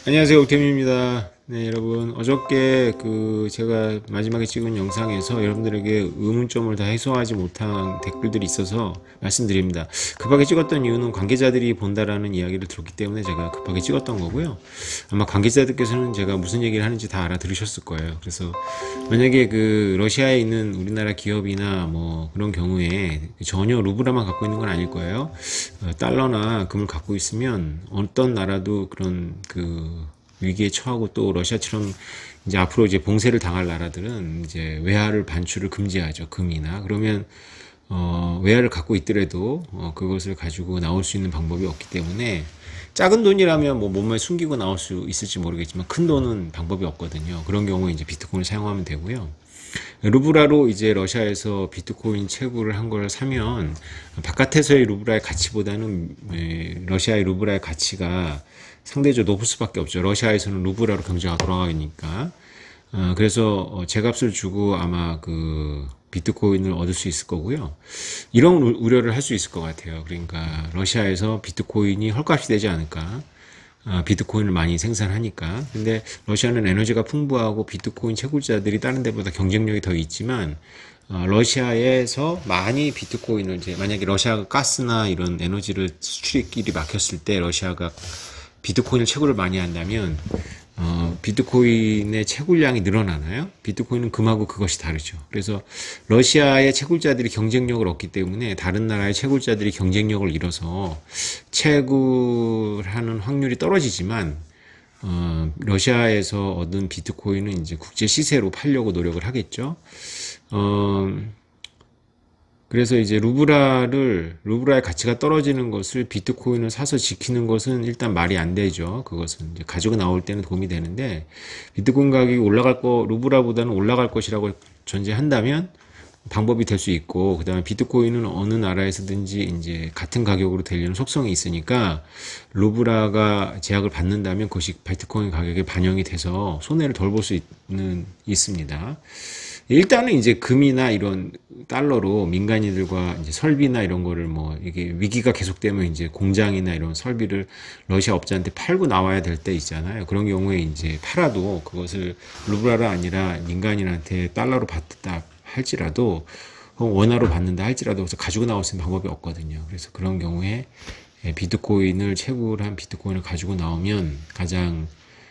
안녕하세요, 오태민입니다. 네, 여러분, 어저께 제가 마지막에 찍은 영상에서 여러분들에게 의문점을 다 해소하지 못한 댓글들이 있어서 말씀드립니다. 급하게 찍었던 이유는 관계자들이 본다라는 이야기를 들었기 때문에 제가 급하게 찍었던 거고요. 아마 관계자들께서는 제가 무슨 얘기를 하는지 다 알아들으셨을 거예요. 그래서 만약에 러시아에 있는 우리나라 기업이나 뭐 그런 경우에 전혀 루블화만 갖고 있는 건 아닐 거예요. 달러나 금을 갖고 있으면 어떤 나라도 그런 위기에 처하고 또 러시아처럼 이제 앞으로 이제 봉쇄를 당할 나라들은 이제 외화를 반출을 금지하죠. 금이나. 그러면 외화를 갖고 있더라도 그것을 가지고 나올 수 있는 방법이 없기 때문에 작은 돈이라면 뭐 몸에 숨기고 나올 수 있을지 모르겠지만 큰 돈은 방법이 없거든요. 그런 경우에 이제 비트코인을 사용하면 되고요. 루브라로 이제 러시아에서 비트코인 채굴을 한 걸 사면 바깥에서의 루브라의 가치보다는 러시아의 루브라의 가치가 상대적으로 높을 수밖에 없죠. 러시아에서는 루브라로 경제가 돌아가니까. 그래서 제값을 주고 아마 비트코인을 얻을 수 있을 거고요. 이런 우려를 할 수 있을 것 같아요. 그러니까 러시아에서 비트코인이 헐값이 되지 않을까. 비트코인을 많이 생산하니까. 근데 러시아는 에너지가 풍부하고 비트코인 채굴자들이 다른 데보다 경쟁력이 더 있지만 러시아에서 많이 비트코인을 이제 만약에 러시아가 가스나 이런 에너지를 수출길이 막혔을 때 러시아가 비트코인을 채굴을 많이 한다면 비트코인의 채굴량이 늘어나나요? 비트코인은 금하고 그것이 다르죠. 그래서 러시아의 채굴자들이 경쟁력을 얻기 때문에 다른 나라의 채굴자들이 경쟁력을 잃어서 채굴하는 확률이 떨어지지만 러시아에서 얻은 비트코인은 이제 국제 시세로 팔려고 노력을 하겠죠. 그래서 이제 루브라의 가치가 떨어지는 것을 비트코인을 사서 지키는 것은 일단 말이 안 되죠. 그것은 이제 가지고 나올 때는 도움이 되는데 비트코인 가격이 루브라보다는 올라갈 것이라고 전제한다면 방법이 될 수 있고, 그다음에 비트코인은 어느 나라에서든지 이제 같은 가격으로 되려는 속성이 있으니까 루브라가 제약을 받는다면 그것이 비트코인 가격에 반영이 돼서 손해를 덜 볼 수 있습니다. 일단은 이제 금이나 이런 달러로 민간인들과 이제 설비나 이런 거를 이게 위기가 계속되면 이제 공장이나 이런 설비를 러시아 업자한테 팔고 나와야 될 때 있잖아요. 그런 경우에 이제 팔아도 그것을 루브라가 아니라 민간인한테 달러로 받다 할지라도 원화로 받는다 할지라도 그래서 가지고 나올 수 있는 방법이 없거든요. 그래서 그런 경우에 비트코인을 채굴한 비트코인을 가지고 나오면 가장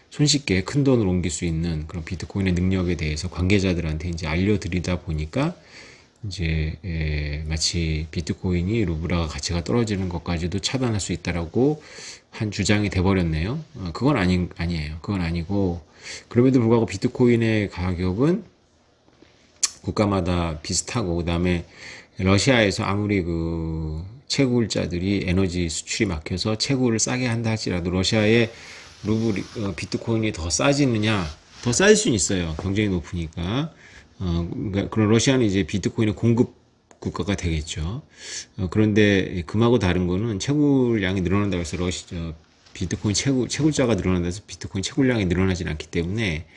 손쉽게 큰 돈을 옮길 수 있는 그런 비트코인의 능력에 대해서 관계자들한테 이제 알려드리다 보니까 이제 마치 비트코인이 루브라가 가치가 떨어지는 것까지도 차단할 수 있다라고 한 주장이 돼버렸네요. 그건 아니에요. 그건 아니고 그럼에도 불구하고 비트코인의 가격은 국가마다 비슷하고 그다음에 러시아에서 아무리 채굴자들이 에너지 수출이 막혀서 채굴을 싸게 한다 할지라도 러시아의 비트코인이 더 싸지느냐? 더 싸질 수는 있어요. 경쟁이 높으니까. 그러니까 그런 러시아는 이제 비트코인의 공급 국가가 되겠죠. 그런데 금하고 다른 거는 채굴량이 늘어난다고 해서 비트코인 채굴자가 늘어난다고 해서 비트코인 채굴량이 늘어나진 않기 때문에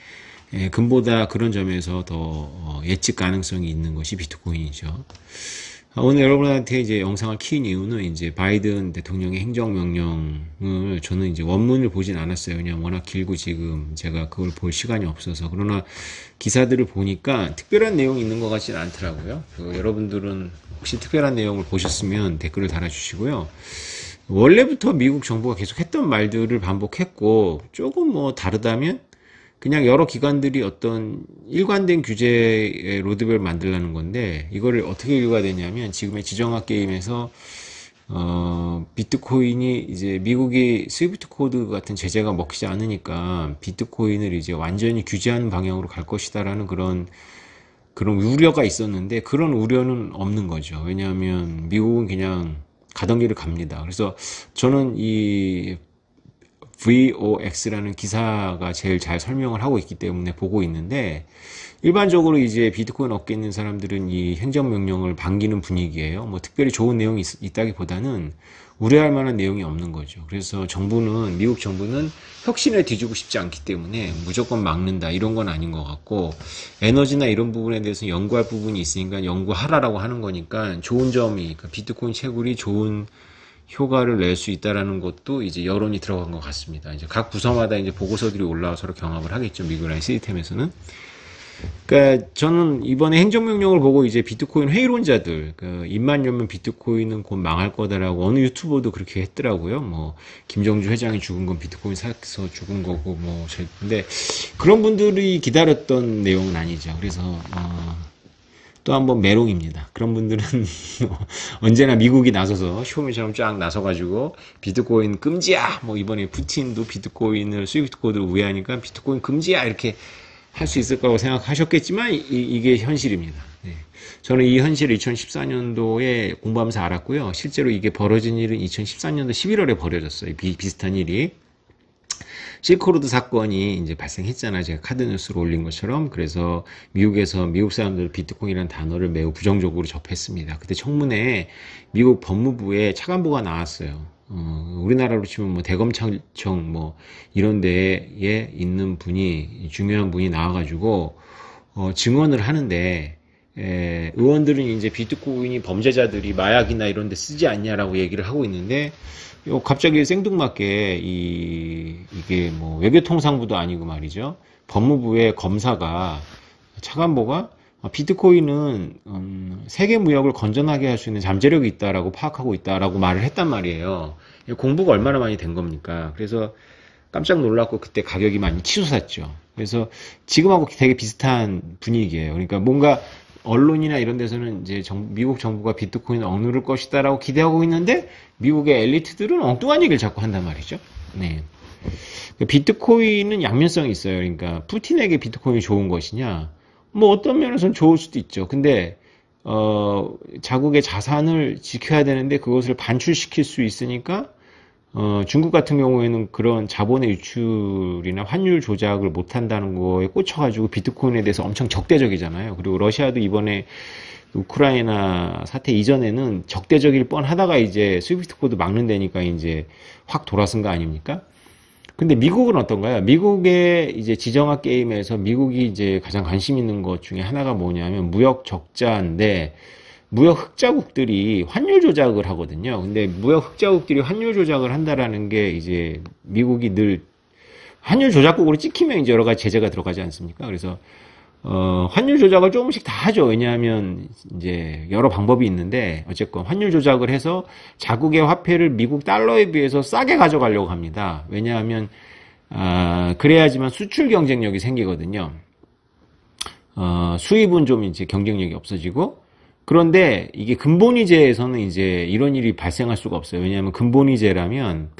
금보다 그런 점에서 더 예측 가능성이 있는 것이 비트코인이죠. 오늘 여러분한테 이제 영상을 킨 이유는 이제 바이든 대통령의 행정명령을 저는 이제 원문을 보진 않았어요. 그냥 워낙 길고 지금 제가 그걸 볼 시간이 없어서. 그러나 기사들을 보니까 특별한 내용이 있는 것 같지는 않더라고요. 여러분들은 혹시 특별한 내용을 보셨으면 댓글을 달아주시고요. 원래부터 미국 정부가 계속 했던 말들을 반복했고 조금 다르다면 그냥 여러 기관들이 어떤 일관된 규제의 로드맵을 만들라는 건데 이거를 어떻게 이유가 되냐면 지금의 지정학 게임에서 비트코인이 이제 미국이 스위프트 코드 같은 제재가 먹히지 않으니까 비트코인을 이제 완전히 규제하는 방향으로 갈 것이다라는 그런 우려가 있었는데 그런 우려는 없는 거죠. 왜냐하면 미국은 그냥 가던 길을 갑니다. 그래서 저는 이 VOX라는 기사가 제일 잘 설명을 하고 있기 때문에 보고 있는데 일반적으로 이제 비트코인 업계에 있는 사람들은 이 행정명령을 반기는 분위기예요. 특별히 좋은 내용이 있다기보다는 우려할 만한 내용이 없는 거죠. 그래서 미국 정부는 혁신에 뒤지고 싶지 않기 때문에 무조건 막는다 이런 건 아닌 것 같고 에너지나 이런 부분에 대해서 연구할 부분이 있으니까 연구하라라고 하는 거니까 좋은 점이 비트코인 채굴이 좋은 효과를 낼 수 있다라는 것도 이제 여론이 들어간 것 같습니다. 이제 각 부서마다 이제 보고서들이 올라와서 경합을 하겠죠. 미국이랑 시스템에서는. 그러니까 저는 이번에 행정명령을 보고 이제 비트코인 회의론자들, 입만 열면 비트코인은 곧 망할 거다라고 어느 유튜버도 그렇게 했더라고요. 뭐 김정주 회장이 죽은 건 비트코인 사서 죽은 거고 뭐 근데 그런 분들이 기다렸던 내용은 아니죠. 그래서 또 한번 메롱입니다. 그런 분들은 언제나 미국이 나서서 쇼미처럼 쫙 나서가지고 비트코인 금지야. 뭐 이번에 푸틴도 비트코인을 스위프트 코드로 우회하니까 비트코인 금지야 이렇게 할 수 있을 거라고 생각하셨겠지만 이게 현실입니다. 네. 저는 이 현실을 2014년도에 공부하면서 알았고요. 실제로 이게 벌어진 일은 2014년도 11월에 벌어졌어요. 비슷한 일이. 실크로드 사건이 이제 발생했잖아요. 제가 카드뉴스로 올린 것처럼. 그래서 미국에서 미국 사람들 비트코인이라는 단어를 매우 부정적으로 접했습니다. 그때 청문회에 미국 법무부에 차관보가 나왔어요. 우리나라로 치면 뭐 대검찰청 뭐 이런 데에 있는 분이 중요한 분이 나와가지고 증언을 하는데 의원들은 이제 비트코인이 범죄자들이 마약이나 이런 데 쓰지 않냐라고 얘기를 하고 있는데 갑자기 생뚱맞게 이게 뭐 외교통상부도 아니고 말이죠. 법무부의 검사가 차관보가 비트코인은 세계 무역을 건전하게 할 수 있는 잠재력이 있다라고 파악하고 있다라고 말을 했단 말이에요. 공부가 얼마나 많이 된 겁니까? 그래서 깜짝 놀랐고 그때 가격이 많이 치솟았죠. 그래서 지금하고 되게 비슷한 분위기예요. 그러니까 뭔가 언론이나 이런 데서는 이제 미국 정부가 비트코인을 억누를 것이다라고 기대하고 있는데 미국의 엘리트들은 엉뚱한 얘기를 자꾸 한단 말이죠. 네. 비트코인은 양면성이 있어요. 그러니까 푸틴에게 비트코인이 좋은 것이냐? 뭐 어떤 면에서는 좋을 수도 있죠. 근데 자국의 자산을 지켜야 되는데 그것을 반출시킬 수 있으니까 중국 같은 경우에는 그런 자본의 유출이나 환율 조작을 못한다는 거에 꽂혀가지고 비트코인에 대해서 엄청 적대적이잖아요. 그리고 러시아도 이번에 우크라이나 사태 이전에는 적대적일 뻔하다가 이제 스위프트 코드 막는 데니까 이제 확 돌아선 거 아닙니까? 근데 미국은 어떤가요? 미국의 이제 지정학 게임에서 미국이 이제 가장 관심 있는 것 중에 하나가 뭐냐면 무역 적자인데 무역 흑자국들이 환율 조작을 하거든요. 근데 무역 흑자국들이 환율 조작을 한다라는 게 이제 미국이 늘 환율 조작국으로 찍히면 이제 여러 가지 제재가 들어가지 않습니까? 그래서 환율 조작을 조금씩 다 하죠. 왜냐하면 이제 여러 방법이 있는데 어쨌건 환율 조작을 해서 자국의 화폐를 미국 달러에 비해서 싸게 가져가려고 합니다. 왜냐하면 그래야지만 수출 경쟁력이 생기거든요. 수입은 좀 이제 경쟁력이 없어지고 그런데 이게 근본위제에서는 이제 이런 일이 발생할 수가 없어요. 왜냐하면 근본위제라면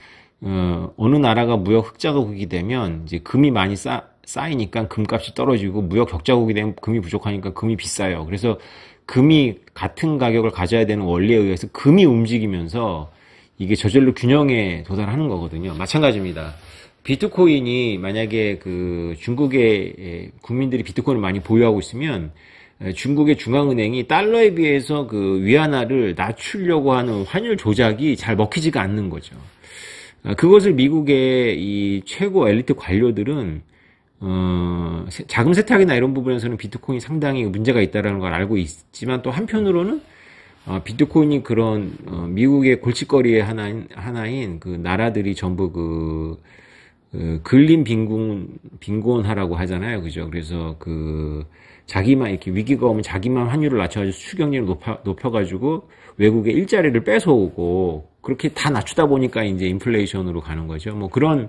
어느 나라가 무역 흑자국이 되면 이제 금이 많이 쌓이니까 금값이 떨어지고 무역 적자국이 되면 금이 부족하니까 금이 비싸요. 그래서 금이 같은 가격을 가져야 되는 원리에 의해서 금이 움직이면서 이게 저절로 균형에 도달하는 거거든요. 마찬가지입니다. 비트코인이 만약에 그 중국의 국민들이 비트코인을 많이 보유하고 있으면 중국의 중앙은행이 달러에 비해서 그 위안화를 낮추려고 하는 환율 조작이 잘 먹히지가 않는 거죠. 그것을 미국의 이 최고 엘리트 관료들은 자금 세탁이나 이런 부분에서는 비트코인이 상당히 문제가 있다는 걸 알고 있지만 또 한편으로는 비트코인이 그런 미국의 골칫거리의 하나인 그 나라들이 전부 근린 빈곤하라고 하잖아요. 그죠? 그래서 자기만 이렇게 위기가 오면 자기만 환율을 낮춰가지고 수출 경쟁을 높여가지고 외국의 일자리를 뺏어오고 그렇게 다 낮추다 보니까 이제 인플레이션으로 가는 거죠. 뭐 그런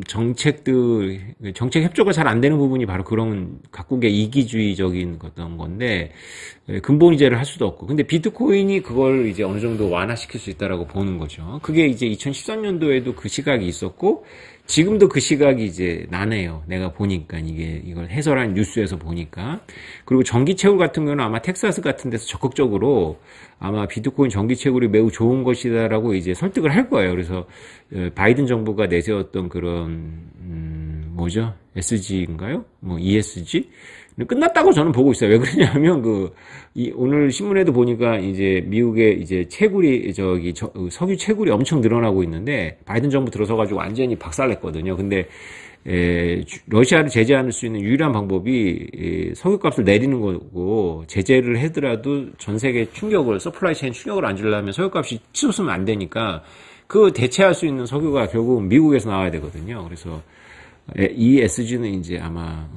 정책들, 정책 협조가 잘 안 되는 부분이 바로 그런 각국의 이기주의적인 어떤 건데, 근본이제를 할 수도 없고. 근데 비트코인이 그걸 이제 어느 정도 완화시킬 수 있다라고 보는 거죠. 그게 이제 2013년도에도 그 시각이 있었고, 지금도 그 시각이 이제 나네요. 내가 보니까, 이걸 해설한 뉴스에서 보니까. 그리고 전기채굴 같은 경우는 아마 텍사스 같은 데서 적극적으로 아마 비트코인 전기채굴이 매우 좋은 것이다라고 이제 설득을 할 거예요. 그래서 바이든 정부가 내세웠던 그런, SG인가요? 뭐 ESG? 끝났다고 저는 보고 있어요. 왜 그러냐면 오늘 신문에도 보니까 이제 미국의 이제 채굴이 석유 채굴이 엄청 늘어나고 있는데 바이든 정부 들어서가지고 완전히 박살냈거든요. 근데 러시아를 제재할 수 있는 유일한 방법이 석유값을 내리는 거고, 제재를 하더라도 전 세계 충격을, 서플라이 체인 충격을 안 주려면 석유값이 치솟으면 안 되니까 그 대체할 수 있는 석유가 결국 미국에서 나와야 되거든요. 그래서 ESG는 이제 아마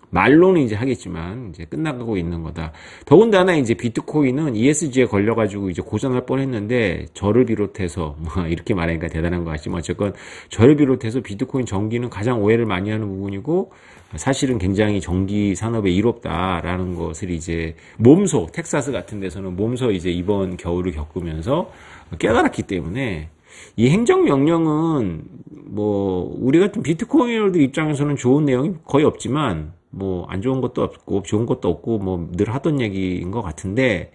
말로는 이제 하겠지만 이제 끝나가고 있는 거다. 더군다나 이제 비트코인은 ESG에 걸려가지고 이제 고전할 뻔했는데, 저를 비롯해서 뭐 이렇게 말하니까 대단한 것 같지만 어쨌건 저를 비롯해서 비트코인 전기는 가장 오해를 많이 하는 부분이고, 사실은 굉장히 전기 산업에 이롭다라는 것을 이제 몸소, 텍사스 같은 데서는 몸소 이제 이번 겨울을 겪으면서 깨달았기 때문에, 이 행정명령은 뭐 우리 같은 비트코이너들 입장에서는 좋은 내용이 거의 없지만, 뭐 안 좋은 것도 없고 좋은 것도 없고 뭐 늘 하던 얘기인 것 같은데,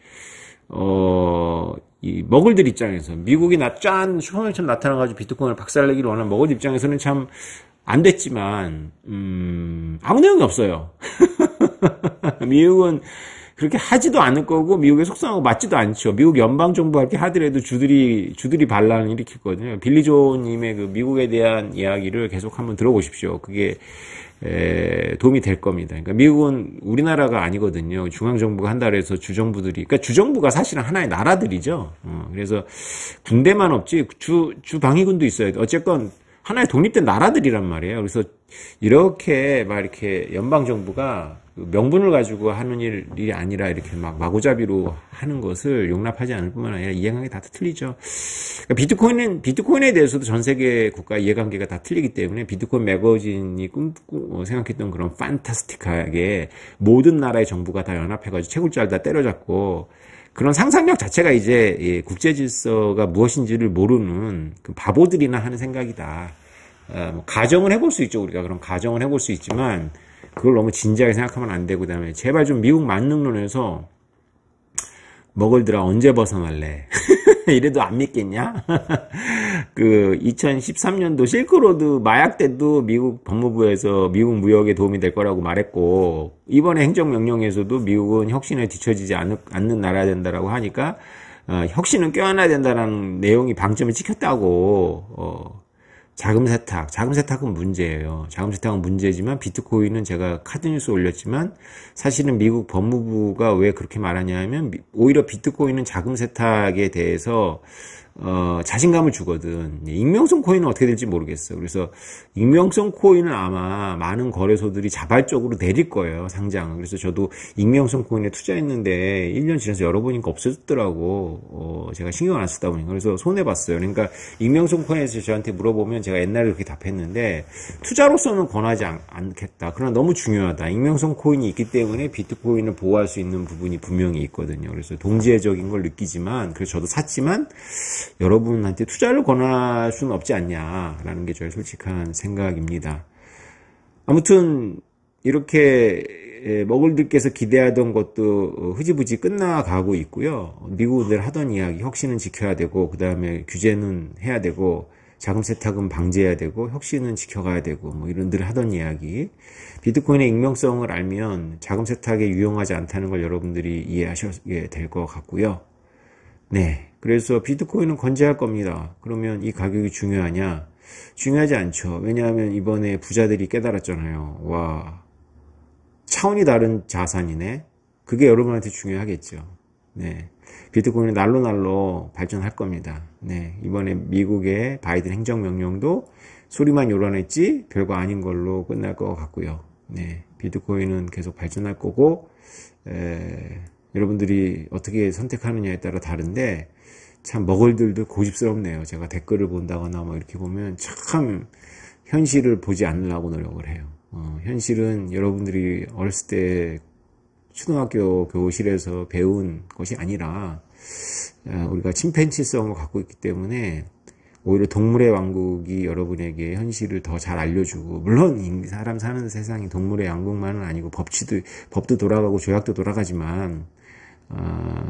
이 머글들 입장에서 미국이 짠 슈퍼맨처럼 나타나가지고 비트코인을 박살내기를 원하는 머글 입장에서는 참 안 됐지만 아무 내용이 없어요. 미국은 그렇게 하지도 않을 거고 미국의 속성하고 맞지도 않죠. 미국 연방정부가 이렇게 하더라도 주들이 반란을 일으키거든요. 빌리 조님의 그 미국에 대한 이야기를 계속 한번 들어보십시오. 그게 도움이 될 겁니다. 그러니까 미국은 우리나라가 아니거든요. 중앙정부가 한다 해서 주정부들이, 그러니까 주정부가 사실은 하나의 나라들이죠. 그래서 군대만 없지 주방위군도 있어요. 어쨌건 하나의 독립된 나라들이란 말이에요. 그래서 이렇게 막 이렇게 연방정부가 명분을 가지고 하는 일이 아니라 이렇게 막 마구잡이로 하는 것을 용납하지 않을 뿐만 아니라 이해관계 다 틀리죠. 그러니까 비트코인에 대해서도 전 세계 국가 이해관계가 다 틀리기 때문에, 비트코인 매거진이 생각했던 그런 판타스틱하게 모든 나라의 정부가 다 연합해가지고 채굴자를 다 때려잡고, 그런 상상력 자체가 이제 국제 질서가 무엇인지를 모르는 그 바보들이나 하는 생각이다. 가정을 해볼 수 있죠. 우리가 그런 가정을 해볼 수 있지만 그걸 너무 진지하게 생각하면 안 되고, 그다음에 제발 좀 미국 만능론에서 머글들아 언제 벗어날래? 이래도 안 믿겠냐? 그 2013년도 실크로드 마약 때도 미국 법무부에서 미국 무역에 도움이 될 거라고 말했고, 이번에 행정명령에서도 미국은 혁신에 뒤처지지 않는 나라야 된다라고 하니까 혁신은 껴안아야 된다라는 내용이 방점을 찍혔다고. 자금 세탁은 문제예요. 자금 세탁은 문제지만 비트코인은 제가 카드뉴스 올렸지만 사실은 미국 법무부가 왜 그렇게 말하냐 면, 오히려 비트코인은 자금 세탁에 대해서 자신감을 주거든. 익명성 코인은 어떻게 될지 모르겠어. 그래서 익명성 코인은 아마 많은 거래소들이 자발적으로 내릴 거예요, 상장을. 그래서 저도 익명성 코인에 투자했는데 1년 지나서 열어보니까 없어졌더라고. 제가 신경 안 쓰다 보니까. 그래서 손해봤어요. 그러니까 익명성 코인에서 저한테 물어보면 제가 옛날에 그렇게 답했는데, 투자로서는 권하지 않겠다. 그러나 너무 중요하다. 익명성 코인이 있기 때문에 비트코인을 보호할 수 있는 부분이 분명히 있거든요. 그래서 동지애적인 걸 느끼지만, 그래서 저도 샀지만 여러분한테 투자를 권할 수는 없지 않냐라는 게 저의 솔직한 생각입니다. 아무튼 이렇게 머글들께서 기대하던 것도 흐지부지 끝나가고 있고요. 미국들 하던 이야기, 혁신은 지켜야 되고, 그 다음에 규제는 해야 되고, 자금 세탁은 방지해야 되고, 혁신은 지켜가야 되고, 뭐 이런 들 하던 이야기. 비트코인의 익명성을 알면 자금 세탁에 유용하지 않다는 걸 여러분들이 이해하시게 될 것 같고요. 네. 그래서 비트코인은 건재할 겁니다. 그러면 이 가격이 중요하냐? 중요하지 않죠. 왜냐하면 이번에 부자들이 깨달았잖아요. 와, 차원이 다른 자산이네. 그게 여러분한테 중요하겠죠. 네. 비트코인은 날로 발전할 겁니다. 네. 이번에 미국의 바이든 행정명령도 소리만 요란했지 별거 아닌 걸로 끝날 것 같고요. 네. 비트코인은 계속 발전할 거고, 여러분들이 어떻게 선택하느냐에 따라 다른데, 참 머글들도 고집스럽네요. 제가 댓글을 본다거나 뭐 이렇게 보면 참 현실을 보지 않으려고 노력을 해요. 현실은 여러분들이 어렸을 때 초등학교 교실에서 배운 것이 아니라, 우리가 침팬지성을 갖고 있기 때문에 오히려 동물의 왕국이 여러분에게 현실을 더 잘 알려주고, 물론 사람 사는 세상이 동물의 왕국만은 아니고 법도 돌아가고 조약도 돌아가지만,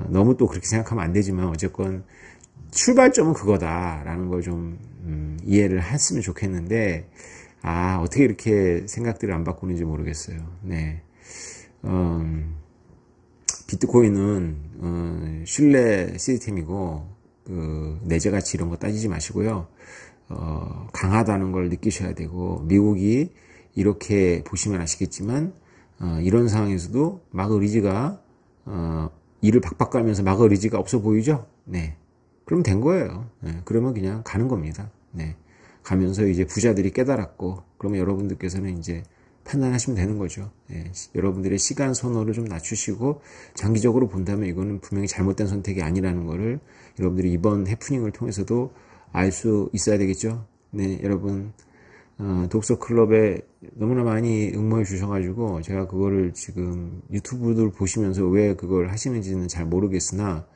너무 또 그렇게 생각하면 안 되지만, 어쨌건 출발점은 그거다라는 걸 좀 이해를 했으면 좋겠는데, 어떻게 이렇게 생각들을 안 바꾸는지 모르겠어요. 네. 비트코인은 신뢰 시스템이고 내재 가치 이런 거 따지지 마시고요. 강하다는 걸 느끼셔야 되고, 미국이 이렇게 보시면 아시겠지만 이런 상황에서도 막을 의지가 이를 박박 가면서 막을 의지가 없어 보이죠? 네. 그럼 된 거예요. 네. 그러면 그냥 가는 겁니다. 네. 가면서 이제 부자들이 깨달았고, 그러면 여러분들께서는 이제 판단하시면 되는 거죠. 네. 여러분들의 시간 선호를 좀 낮추시고, 장기적으로 본다면 이거는 분명히 잘못된 선택이 아니라는 거를 여러분들이 이번 해프닝을 통해서도 알 수 있어야 되겠죠. 네, 여러분, 독서 클럽에 너무나 많이 응모해 주셔가지고 제가 그거를 지금 유튜브들 보시면서 왜 그걸 하시는지는 잘 모르겠으나,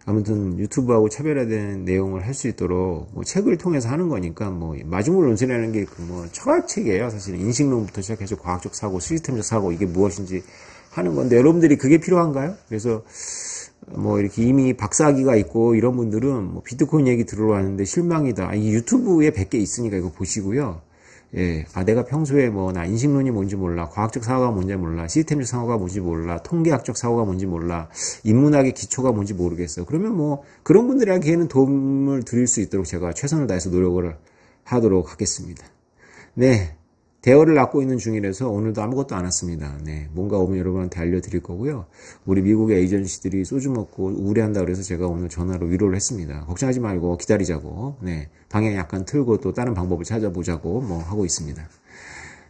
아무튼 유튜브하고 차별화된 내용을 할 수 있도록 뭐 책을 통해서 하는 거니까, 뭐 마중물 논술이라는 게 그 뭐 철학책이에요. 사실은 인식론부터 시작해서 과학적 사고, 시스템적 사고, 이게 무엇인지 하는 건데, 여러분들이 그게 필요한가요? 그래서 뭐 이렇게 이미 박사학위가 있고 이런 분들은 뭐 비트코인 얘기 들어왔는데 실망이다. 이 유튜브에 100개 있으니까 이거 보시고요. 예, 내가 평소에 뭐 나 인식론이 뭔지 몰라, 과학적 사고가 뭔지 몰라, 시스템적 사고가 뭔지 몰라, 통계학적 사고가 뭔지 몰라, 인문학의 기초가 뭔지 모르겠어. 그러면 뭐 그런 분들에게는 도움을 드릴 수 있도록 제가 최선을 다해서 노력을 하도록 하겠습니다. 네, 대어를 낳고 있는 중이라서 오늘도 아무것도 안 왔습니다. 네, 뭔가 오면 여러분한테 알려드릴 거고요. 우리 미국의 에이전시들이 소주 먹고 우울해한다 그래서 제가 오늘 전화로 위로를 했습니다. 걱정하지 말고 기다리자고. 네, 방향 약간 틀고 또 다른 방법을 찾아보자고 뭐 하고 있습니다.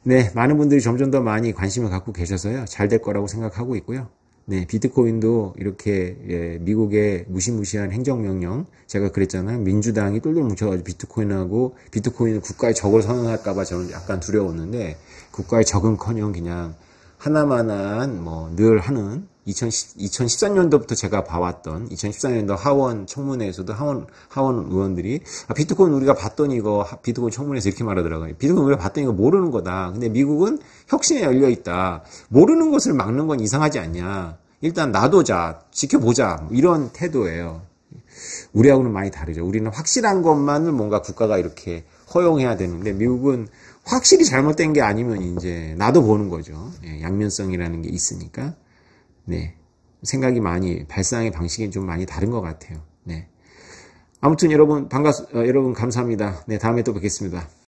네, 많은 분들이 점점 더 많이 관심을 갖고 계셔서요, 잘 될 거라고 생각하고 있고요. 네, 비트코인도 이렇게 미국의 무시무시한 행정명령, 제가 그랬잖아요. 민주당이 똘똘 뭉쳐가지고 비트코인을 국가의 적으로 선언할까봐 저는 약간 두려웠는데, 국가의 적은커녕 그냥 하나만한 뭐 늘 하는 2013년도부터 제가 봐왔던 2014년도 하원 청문회에서도 하원 의원들이 비트코인 우리가 봤더니 이거 비트코인 청문회에서 이렇게 말하더라고요. 비트코인 우리가 봤더니 이거 모르는 거다. 근데 미국은 혁신에 열려 있다. 모르는 것을 막는 건 이상하지 않냐. 일단 놔두자, 지켜보자, 이런 태도예요. 우리하고는 많이 다르죠. 우리는 확실한 것만을 뭔가 국가가 이렇게 허용해야 되는데, 미국은 확실히 잘못된 게 아니면 이제 놔둬보는 거죠. 예, 양면성이라는 게 있으니까. 네, 생각이 많이, 발상의 방식이 좀 많이 다른 것 같아요. 네, 아무튼 여러분 여러분 감사합니다. 네, 다음에 또 뵙겠습니다.